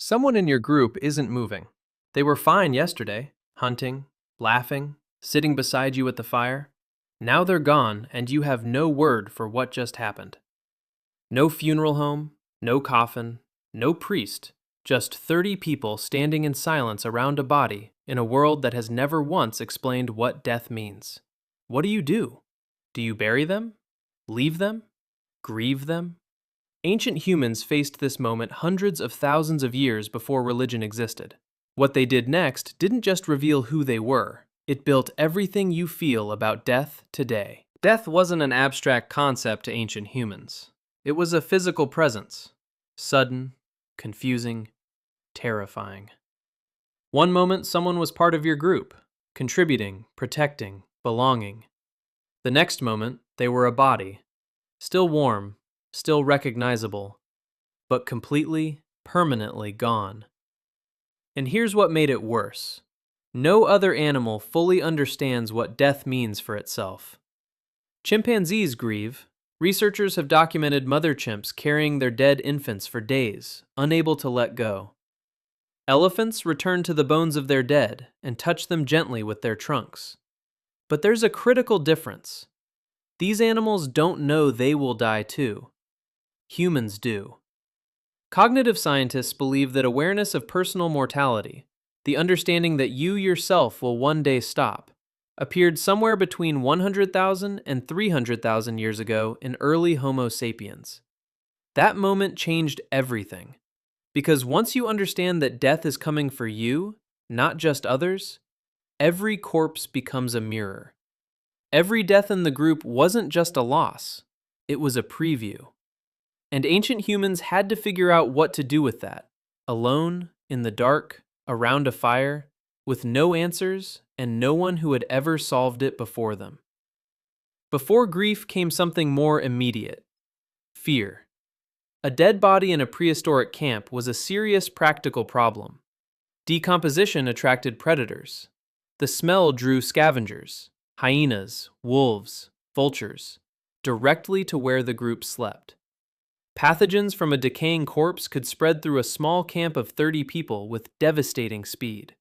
Someone in your group isn't moving. They were fine yesterday, hunting, laughing, sitting beside you at the fire. Now they're gone, and you have no word for what just happened. No funeral home, no coffin, no priest, just 30 people standing in silence around a body in a world that has never once explained what death means. What do? Do you bury them? Leave them? Grieve them? Ancient humans faced this moment hundreds of thousands of years before religion existed. What they did next didn't just reveal who they were, it built everything you feel about death today. Death wasn't an abstract concept to ancient humans. It was a physical presence. Sudden, confusing, terrifying. One moment someone was part of your group, contributing, protecting, belonging. The next moment, they were a body, still warm, still recognizable, but completely, permanently gone. And here's what made it worse. No other animal fully understands what death means for itself. Chimpanzees grieve. Researchers have documented mother chimps carrying their dead infants for days, unable to let go. Elephants return to the bones of their dead and touch them gently with their trunks. But there's a critical difference. These animals don't know they will die too. Humans do. Cognitive scientists believe that awareness of personal mortality, the understanding that you yourself will one day stop, appeared somewhere between 100,000 and 300,000 years ago in early Homo sapiens. That moment changed everything. Because once you understand that death is coming for you, not just others, every corpse becomes a mirror. Every death in the group wasn't just a loss, it was a preview. And ancient humans had to figure out what to do with that, alone, in the dark, around a fire, with no answers and no one who had ever solved it before them. Before grief came something more immediate: fear. A dead body in a prehistoric camp was a serious practical problem. Decomposition attracted predators. The smell drew scavengers, hyenas, wolves, vultures, directly to where the group slept. Pathogens from a decaying corpse could spread through a small camp of 30 people with devastating speed.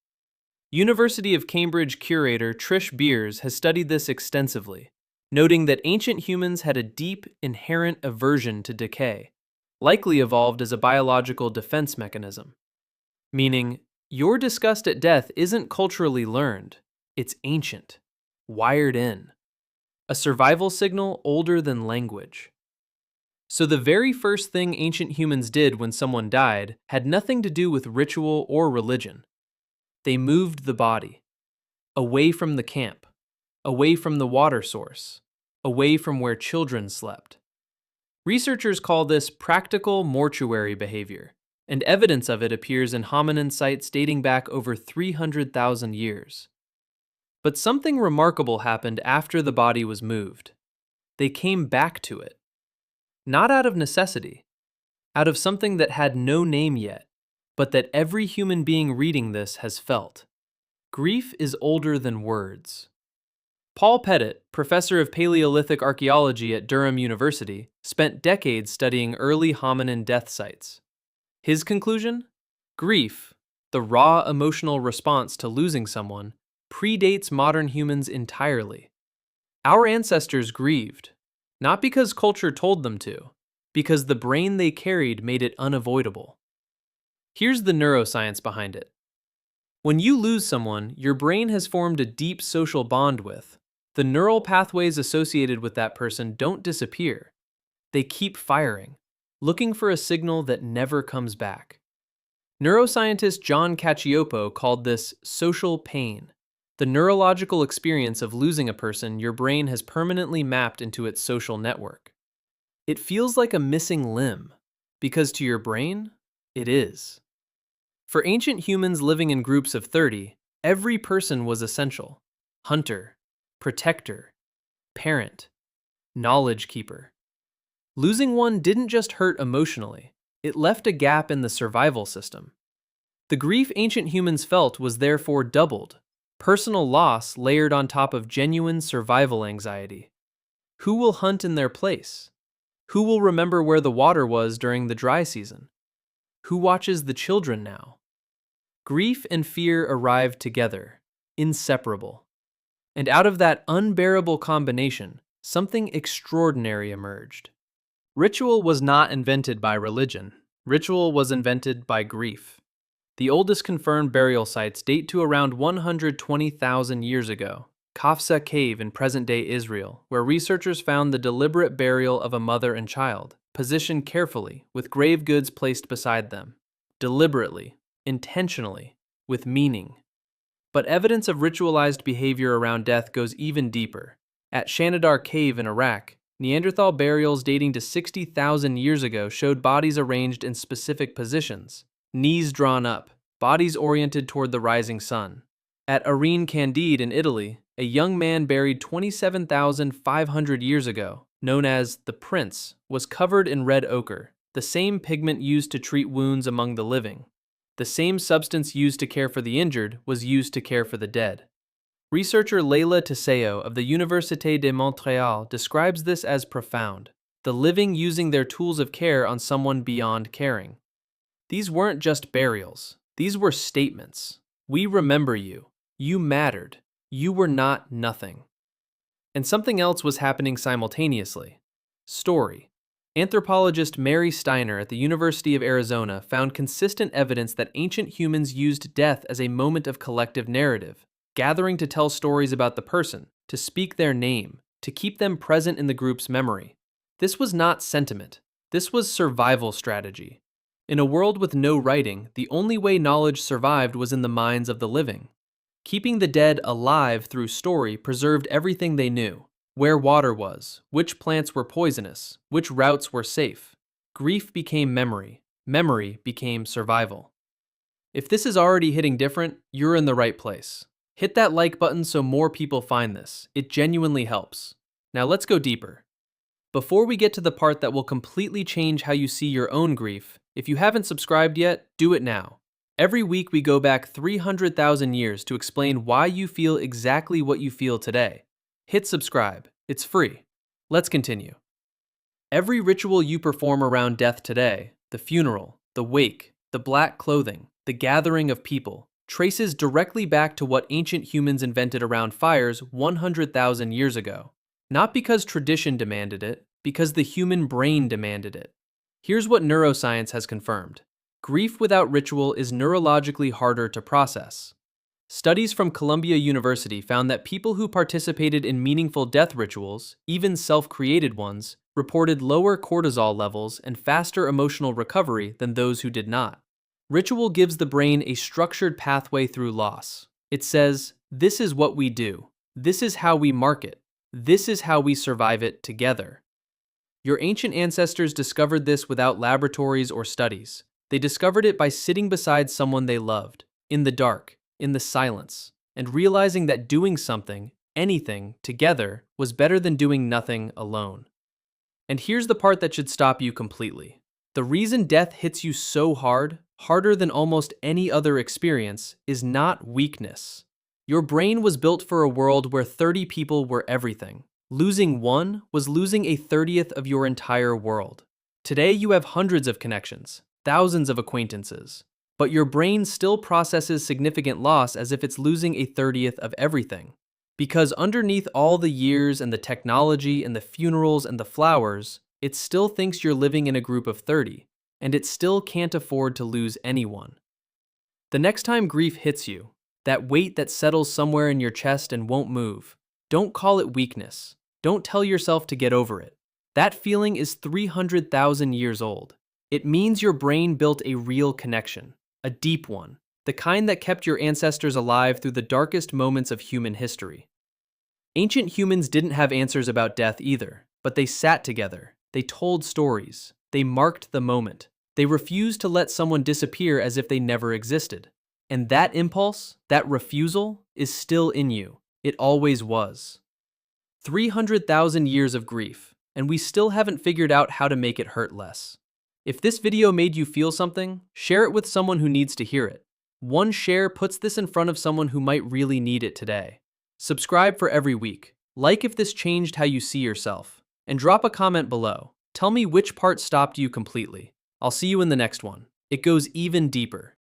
University of Cambridge curator Trish Beers has studied this extensively, noting that ancient humans had a deep, inherent aversion to decay, likely evolved as a biological defense mechanism. Meaning, your disgust at death isn't culturally learned, it's ancient, wired in. A survival signal older than language. So the very first thing ancient humans did when someone died had nothing to do with ritual or religion. They moved the body, away from the camp, away from the water source, away from where children slept. Researchers call this practical mortuary behavior, and evidence of it appears in hominin sites dating back over 300,000 years. But something remarkable happened after the body was moved. They came back to it. Not out of necessity, out of something that had no name yet, but that every human being reading this has felt. Grief is older than words. Paul Pettit, professor of Paleolithic archaeology at Durham University, spent decades studying early hominin death sites. His conclusion? Grief, the raw emotional response to losing someone, predates modern humans entirely. Our ancestors grieved, not because culture told them to, because the brain they carried made it unavoidable. Here's the neuroscience behind it. When you lose someone your brain has formed a deep social bond with, the neural pathways associated with that person don't disappear. They keep firing, looking for a signal that never comes back. Neuroscientist John Cacioppo called this social pain, the neurological experience of losing a person your brain has permanently mapped into its social network. It feels like a missing limb, because to your brain, it is. For ancient humans living in groups of 30, every person was essential: hunter, protector, parent, knowledge keeper. Losing one didn't just hurt emotionally, it left a gap in the survival system. The grief ancient humans felt was therefore doubled. Personal loss layered on top of genuine survival anxiety. Who will hunt in their place? Who will remember where the water was during the dry season? Who watches the children now? Grief and fear arrived together, inseparable. And out of that unbearable combination, something extraordinary emerged. Ritual was not invented by religion. Ritual was invented by grief. The oldest confirmed burial sites date to around 120,000 years ago, Qafzeh Cave in present-day Israel, where researchers found the deliberate burial of a mother and child, positioned carefully, with grave goods placed beside them. Deliberately, intentionally, with meaning. But evidence of ritualized behavior around death goes even deeper. At Shanidar Cave in Iraq, Neanderthal burials dating to 60,000 years ago showed bodies arranged in specific positions, knees drawn up, bodies oriented toward the rising sun. At Arene Candide in Italy, a young man buried 27,500 years ago, known as the Prince, was covered in red ochre, the same pigment used to treat wounds among the living. The same substance used to care for the injured was used to care for the dead. Researcher Leila Teseo of the Université de Montréal describes this as profound, the living using their tools of care on someone beyond caring. These weren't just burials, these were statements. We remember you. You mattered. You were not nothing. And something else was happening simultaneously. Story. Anthropologist Mary Steiner at the University of Arizona found consistent evidence that ancient humans used death as a moment of collective narrative, gathering to tell stories about the person, to speak their name, to keep them present in the group's memory. This was not sentiment. This was survival strategy. In a world with no writing, the only way knowledge survived was in the minds of the living. Keeping the dead alive through story preserved everything they knew. Where water was, which plants were poisonous, which routes were safe. Grief became memory. Memory became survival. If this is already hitting different, you're in the right place. Hit that like button so more people find this. It genuinely helps. Now let's go deeper. Before we get to the part that will completely change how you see your own grief, if you haven't subscribed yet, do it now. Every week we go back 300,000 years to explain why you feel exactly what you feel today. Hit subscribe. It's free. Let's continue. Every ritual you perform around death today, the funeral, the wake, the black clothing, the gathering of people, traces directly back to what ancient humans invented around fires 100,000 years ago. Not because tradition demanded it, because the human brain demanded it. Here's what neuroscience has confirmed. Grief without ritual is neurologically harder to process. Studies from Columbia University found that people who participated in meaningful death rituals, even self-created ones, reported lower cortisol levels and faster emotional recovery than those who did not. Ritual gives the brain a structured pathway through loss. It says, this is what we do. This is how we mark it. This is how we survive it together. Your ancient ancestors discovered this without laboratories or studies. They discovered it by sitting beside someone they loved, in the dark, in the silence, and realizing that doing something, anything, together was better than doing nothing alone. And here's the part that should stop you completely. The reason death hits you so hard, harder than almost any other experience, is not weakness. Your brain was built for a world where 30 people were everything. Losing one was losing a 30th of your entire world. Today you have hundreds of connections, thousands of acquaintances, but your brain still processes significant loss as if it's losing a 30th of everything. Because underneath all the years and the technology and the funerals and the flowers, it still thinks you're living in a group of 30, and it still can't afford to lose anyone. The next time grief hits you, that weight that settles somewhere in your chest and won't move, don't call it weakness. Don't tell yourself to get over it. That feeling is 300,000 years old. It means your brain built a real connection, a deep one, the kind that kept your ancestors alive through the darkest moments of human history. Ancient humans didn't have answers about death either, but they sat together, they told stories, they marked the moment, they refused to let someone disappear as if they never existed. And that impulse, that refusal, is still in you. It always was. 300,000 years of grief, and we still haven't figured out how to make it hurt less. If this video made you feel something, share it with someone who needs to hear it. One share puts this in front of someone who might really need it today. Subscribe for every week. Like if this changed how you see yourself. And drop a comment below. Tell me which part stopped you completely. I'll see you in the next one. It goes even deeper.